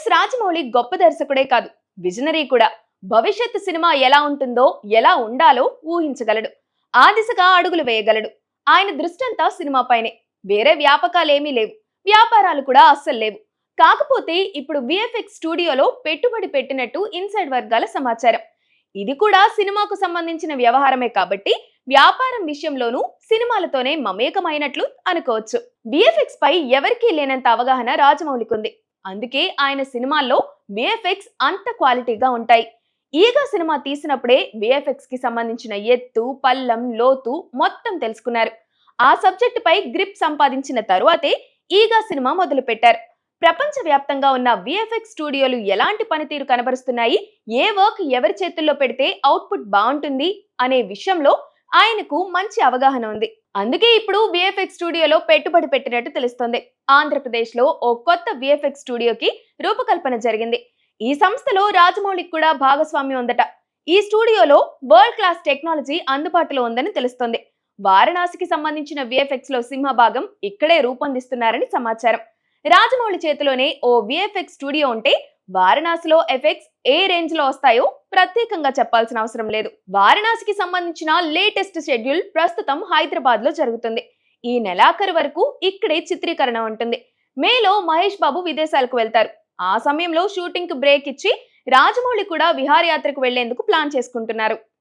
MS Rajamouli గొప్ప దర్శకుడే కాదు, visionary కూడా. భవిష్యత్తు సినిమా ఎలా ఉంటుందో, ఎలా ఉండాలో ఊహించగలడు. ఆ దిశగా అడుగులు వేయగలడు. ఆయన దృష్టంతా సినిమాపైనే. వేరే వ్యాపకాలేమీ లేవు. వ్యాపారాలు కూడా అస్సలు లేవు. కాకపోతే ఇప్పుడు విఎఫ్ఎక్స్ స్టూడియోలో పెట్టుబడి పెట్టినట్టు ఇన్సైడ్ వర్గాల సమాచారం. ఇది కూడా సినిమాకు సంబంధించిన వ్యవహారమే కాబట్టి వ్యాపారం విషయంలోనూ సినిమాలతోనే మమేకమైనట్లు అనుకోవచ్చు. విఎఫ్ఎక్స్ పై ఎవరికీ లేనంత అవగాహన రాజమౌళికి ఉంది. అందుకే ఆయన సినిమాల్లో విఎఫ్ఎక్స్ అంత క్వాలిటీగా ఉంటాయి. ఈగా సినిమా తీసినప్పుడే విఎఫ్ఎక్స్ కి సంబంధించిన ఎత్తు, పల్లం, లోతు మొత్తం తెలుసుకున్నారు. ఆ సబ్జెక్టు పై గ్రిప్ సంపాదించిన తరువాతే ఈగా సినిమా మొదలు పెట్టారు. ప్రపంచ వ్యాప్తంగా ఉన్న విఎఫ్ఎక్స్ స్టూడియోలు ఎలాంటి పనితీరు కనబరుస్తున్నాయి, ఏ వర్క్ ఎవరి చేతుల్లో పెడితే అవుట్పుట్ బాగుంటుంది అనే విషయంలో ఆయనకు మంచి అవగాహన ఉంది. అందుకే ఇప్పుడు విఎఫ్ఎక్స్ స్టూడియోలో పెట్టుబడి పెట్టినట్టు తెలుస్తోంది. ఆంధ్రప్రదేశ్ లో ఓ కొత్త విఎఫ్ఎక్స్ స్టూడియోకి రూపకల్పన జరిగింది. ఈ సంస్థలో రాజమౌళికి కూడా భాగస్వామ్యం ఉందట. ఈ స్టూడియోలో వరల్డ్ క్లాస్ టెక్నాలజీ అందుబాటులో ఉందని తెలుస్తోంది. వారణాసికి సంబంధించిన విఎఫ్ఎక్స్ లో సింహభాగం ఇక్కడే రూపొందిస్తున్నారని సమాచారం. రాజమౌళి చేతిలోనే ఓ విఎఫ్ఎక్స్ స్టూడియో ఉంటే వారణాసిలో ఎఫెక్ట్స్ ఏ రేంజ్ లో వస్తాయో ప్రత్యేకంగా చెప్పాల్సిన అవసరం లేదు. వారణాసికి సంబంధించిన లేటెస్ట్ షెడ్యూల్ ప్రస్తుతం హైదరాబాద్ లో జరుగుతుంది. ఈ నెలాఖరు వరకు ఇక్కడే చిత్రీకరణ ఉంటుంది. మేలో మహేష్ బాబు విదేశాలకు వెళ్తారు. ఆ సమయంలో షూటింగ్ కు బ్రేక్ ఇచ్చి రాజమౌళి కూడా విహారయాత్రకు వెళ్లేందుకు ప్లాన్ చేసుకుంటున్నారు.